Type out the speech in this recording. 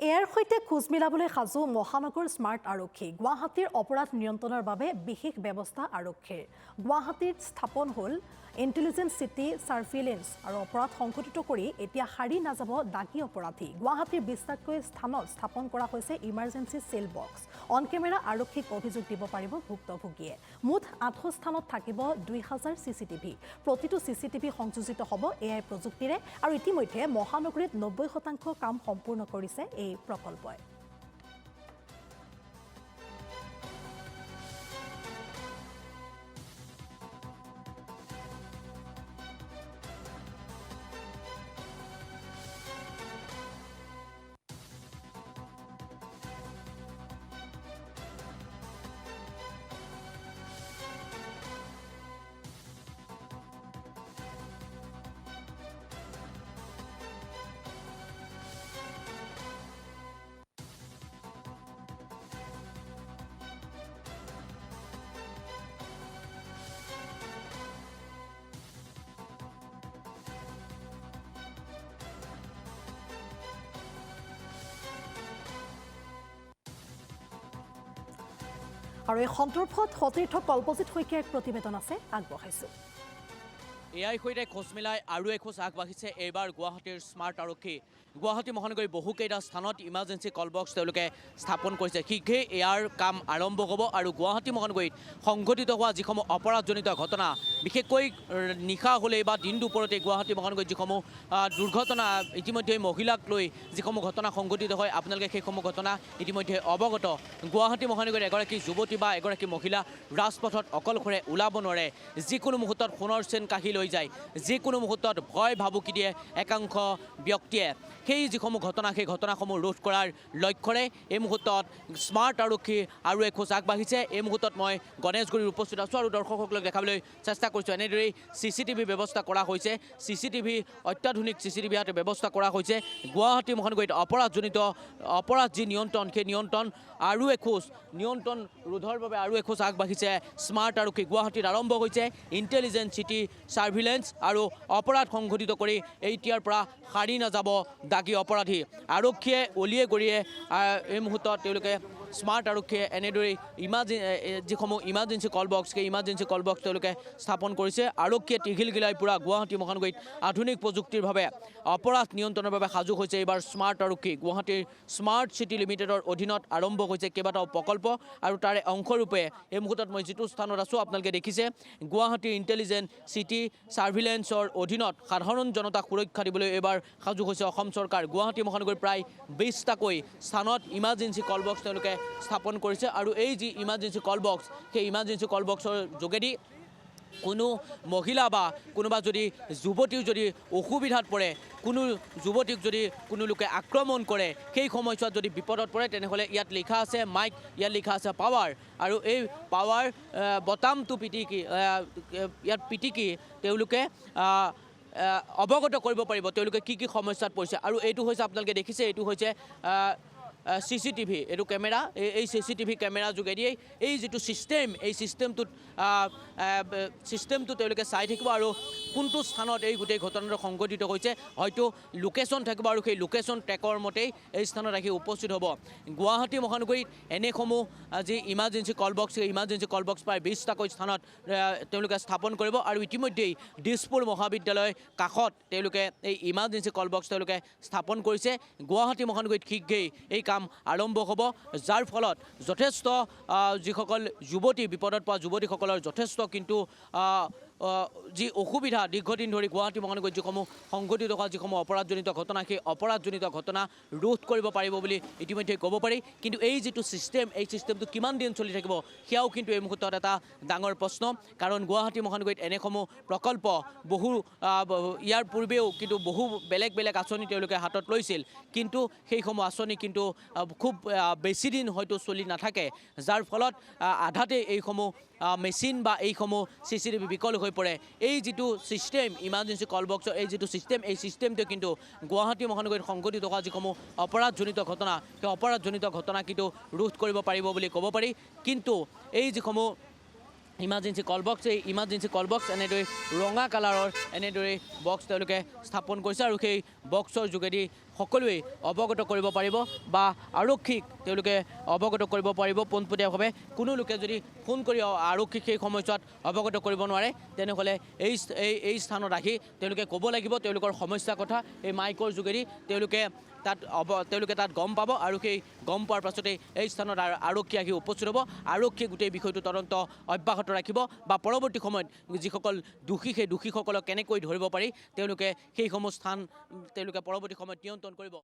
Air সৈতে খোজ মিলাবলৈ সাজু মহানগৰ স্মাৰ্ট আৰক্ষী গুৱাহাটীৰ অপৰাধ নিয়ন্ত্ৰণৰ বাবে বিশেষ ব্যৱস্থা আৰক্ষীৰ গুৱাহাটীত স্থাপন হ'ল ইণ্টেলিজেন্স চিটি সাৰ্ভিলেন্স আৰু অপৰাধ সংঘটিত কৰি এতিয়া হাৰি নাযাব দাগী অপৰাধী গুৱাহাটীৰ ২০টাকৈ স্থানত স্থাপন কৰা হৈছে emergency cell box on camera আৰক্ষীক অভিযোগ দিব পাৰিব ভুক্তভোগীয়ে মুঠ ৮০০ স্থানত থাকিব ২০০০ চিচিটিভি প্ৰতিটো চিচিটিভি সংযোজিত হ'ব এআই প্ৰযুক্তিৰে আৰু ইতিমধ্যে মহানগৰীত ৯০% কাম সম্পূৰ্ণ কৰিছে এই প্ৰকল্পই আৰু এই সন্দৰ্ভত সতীৰ্থ কল্পজিৎ শইকীয়াৰ প্ৰতিবেদন আছে আগবঢ়াইছোঁ এআই সৈতে খোজ মিলাই আৰু এখোজ আগবাঢ়িছে এইবাৰ গুৱাহাটীৰ স্মাৰ্ট আৰক্ষী গুৱাহাটী মহানগৰীৰ বহুকেইটা স্থানত ইমাৰ্জেন্সি কল বক্স তেওঁলোকে স্থাপন কৰিছে শীঘ্ৰেই ইয়াৰ কাম আৰম্ভ হ'ব আৰু গুৱাহাটী মহানগৰীত সংঘটিত হোৱা যিসমূহ অপৰাধজনিত ঘটনা বিশেষকৈ নিশা হ'লেই বা দিন দুপৰতে গুৱাহাটী মহানগৰীত যিসমূহ দুৰ্ঘটনা ইতিমধ্যে মহিলাক লৈ যিসমূহ ঘটনা সংঘটিত হয় আপোনালোকে সেইসমূহ ঘটনা ইতিমধ্যে অৱগত গুৱাহাটী মহানগৰীৰ এগৰাকী যুৱতী বা এগৰাকী মহিলা ৰাজপথত অকলশৰে ওলাব নোৱাৰে যিকোনো মুহূৰ্তত সোণৰ চেন কাঢ়ি লৈ যায় যিকোনো মুহূৰ্তত ভয় ভাবুকি দিয়ে একাংশ ব্যক্তিয়ে সেই যিসমূহ ঘটনা সেই ঘটনাসমূহ ৰোধ কৰাৰ লক্ষ্যৰে এই মুহূৰ্তত স্মাৰ্ট আৰক্ষী আৰু এখোজ আগবাঢ়িছে এই মুহূৰ্তত মই গণেশগুৰিত উপস্থিত আছোঁ আৰু দৰ্শকসকলক দেখাবলৈ চেষ্টা কৰিছোঁ এনেদৰেই চিচিটিভি ব্যৱস্থা কৰা হৈছে চিচিটিভি অত্যাধুনিক চিচিটিভি ইয়াতে ব্যৱস্থা কৰা হৈছে গুৱাহাটী মহানগৰীত অপৰাধ যি নিয়ন্ত্ৰণ সেই নিয়ন্ত্ৰণ আৰু এখোজ নিয়ন্ত্ৰণ ৰোধৰ বাবে আৰু এখোজ আগবাঢ়িছে স্মাৰ্ট আৰক্ষী গুৱাহাটীত আৰম্ভ হৈছে ইণ্টেলিজেন্স চিটি সাৰ্ভিলেন্স আৰু অপৰাধ সংঘটিত কৰি এতিয়াৰ পৰা সাৰি নাযাব দাগী অপৰাধী আৰক্ষীয়ে অলিয়ে গলিয়ে এই মুহূৰ্তত তেওঁলোকে স্মাৰ্ট আৰক্ষীয়ে এনেদৰেই যিসমূহ ইমাৰ্জেন্সি কল বক্স সেই ইমাৰ্জেন্সি কল বক্স তেওঁলোকে স্থাপন কৰিছে আৰক্ষীয়ে টিঘিল গিলাই পুৰা গুৱাহাটী মহানগৰীত আধুনিক প্ৰযুক্তিৰ বাবে অপৰাধ নিয়ন্ত্ৰণৰ বাবে সাজু হৈছে এইবাৰ স্মাৰ্ট আৰক্ষী গুৱাহাটীৰ স্মাৰ্ট চিটি লিমিটেডৰ অধীনত আৰম্ভ হৈছে কেইবাটাও প্ৰকল্প আৰু তাৰে অংশৰূপে এই মুহূৰ্তত মই যিটো স্থানত আছোঁ আপোনালোকে দেখিছে গুৱাহাটীৰ ইণ্টেলিজেন্স চিটি সাৰ্ভিলেন্সৰ অধীনত সাধাৰণ জনতাক সুৰক্ষা দিবলৈ এইবাৰ সাজু হৈছে অসম চৰকাৰ গুৱাহাটী মহানগৰীৰ প্ৰায় ২০টাকৈ স্থানত ইমাৰ্জেন্সি কল বক্স তেওঁলোকে স্থাপন কৰিছে আৰু এই যি ইমাৰ্জেন্সি কল বক্স সেই ইমাৰ্জেন্সি কল বক্সৰ যোগেদি কোনো মহিলা বা কোনোবা যদি যুৱতীও যদি অসুবিধাত পৰে কোনো যুৱতীক যদি কোনো লোকে আক্ৰমণ কৰে সেই সময়ছোৱাত যদি বিপদত পৰে তেনেহ'লে ইয়াত লিখা আছে মাইক ইয়াত লিখা আছে পাৱাৰ আৰু এই পাৱাৰ বটামটো পিটিকি তেওঁলোকে অৱগত কৰিব পাৰিব তেওঁলোকে কি সমস্যাত পৰিছে আৰু এইটো হৈছে আপোনালোকে দেখিছে এইটো হৈছে চিচিটিভি এইটো কেমেৰা এই চিচিটিভি কেমেৰাৰ যোগেদিয়েই এই যিটো ছিষ্টেম এই ছিষ্টেমটো তেওঁলোকে চাই থাকিব আৰু কোনটো স্থানত এই গোটেই ঘটনাটো সংঘটিত হৈছে হয়তো লোকেশ্যন থাকিব আৰু সেই লোকেশ্যন ট্ৰেকৰ মতেই এই স্থানত আহি উপস্থিত হ'ব গুৱাহাটী মহানগৰীত এনেসমূহ যি ইমাৰ্জেন্সি কল বক্স সেই ইমাৰ্জেন্সি কল বক্স প্ৰায় ২০টাকৈ স্থানত তেওঁলোকে স্থাপন কৰিব আৰু ইতিমধ্যেই দিছপুৰ মহাবিদ্যালয়ৰ কাষত তেওঁলোকে এই ইমাৰ্জেন্সি কল বক্স তেওঁলোকে স্থাপন কৰিছে গুৱাহাটী মহানগৰীত শীঘ্ৰেই এই কাম আৰম্ভ হ'ব যাৰ ফলত যথেষ্ট যিসকল যুৱতী বিপদত পোৱা যুৱতীসকলৰ যথেষ্ট কিন্তু যি অসুবিধা দীৰ্ঘদিন ধৰি গুৱাহাটী মহানগৰীত যিসমূহ সংঘটিত হোৱা যিসমূহ অপৰাধজনিত ঘটনা সেই অপৰাধজনিত ঘটনা ৰোধ কৰিব পাৰিব বুলি ইতিমধ্যে ক'ব পাৰি কিন্তু এই যিটো ছিষ্টেম এই ছিষ্টেমটো কিমান দিন চলি থাকিব সেয়াও কিন্তু এই মুহূৰ্তত এটা ডাঙৰ প্ৰশ্ন কাৰণ গুৱাহাটী মহানগৰীত এনেসমূহ প্ৰকল্প বহু ইয়াৰ পূৰ্বেও কিন্তু বহু বেলেগ বেলেগ আঁচনি তেওঁলোকে হাতত লৈছিল কিন্তু সেইসমূহ আঁচনি কিন্তু খুব বেছি দিন হয়তো চলি নাথাকে যাৰ ফলত আধাতে এইসমূহ মেচিন বা এইসমূহ চিচিটিভি বিকল হৈ পৰে এই যিটো ছিষ্টেম ইমাৰ্জেন্সি কল বক্সৰ এই যিটো ছিষ্টেম এই ছিষ্টেমটো কিন্তু গুৱাহাটী মহানগৰীত সংঘটিত হোৱা যিসমূহ অপৰাধজনিত ঘটনা সেই অপৰাধজনিত ঘটনা কিন্তু ৰোধ কৰিব পাৰিব বুলি ক'ব পাৰি কিন্তু এই যিসমূহ ইমাৰ্জেন্সি কল বক্স এই ইমাৰ্জেন্সি কল বক্স এনেদৰে ৰঙা কালাৰৰ এনেদৰে বক্স তেওঁলোকে স্থাপন কৰিছে আৰু সেই বক্সৰ যোগেদি সকলোৱে অৱগত কৰিব পাৰিব বা আৰক্ষীক তেওঁলোকে অৱগত কৰিব পাৰিব পোনপটীয়াভাৱে। কোনো লোকে যদি ফোন কৰি আৰক্ষীক সেই সময়ছোৱাত অৱগত কৰিব নোৱাৰে তেনেহ'লে এই স্থানত আহি তেওঁলোকে ক'ব লাগিব তেওঁলোকৰ সমস্যাৰ কথা। এই মাইকৰ যোগেদি তেওঁলোকে তাত গম পাব আৰু সেই গম পোৱাৰ পাছতেই এই স্থানত আৰক্ষী আহি উপস্থিত হ'ব। আৰক্ষীয়ে গোটেই বিষয়টো তদন্ত অব্যাহত ৰাখিব বা পৰৱৰ্তী সময়ত যিসকল দোষী সেই দোষীসকলক কেনেকৈ ধৰিব পাৰি তেওঁলোকে সেইসমূহ স্থান তেওঁলোকে পৰৱৰ্তী সময়ত নিয়ন্ত্ৰণ কৰিব।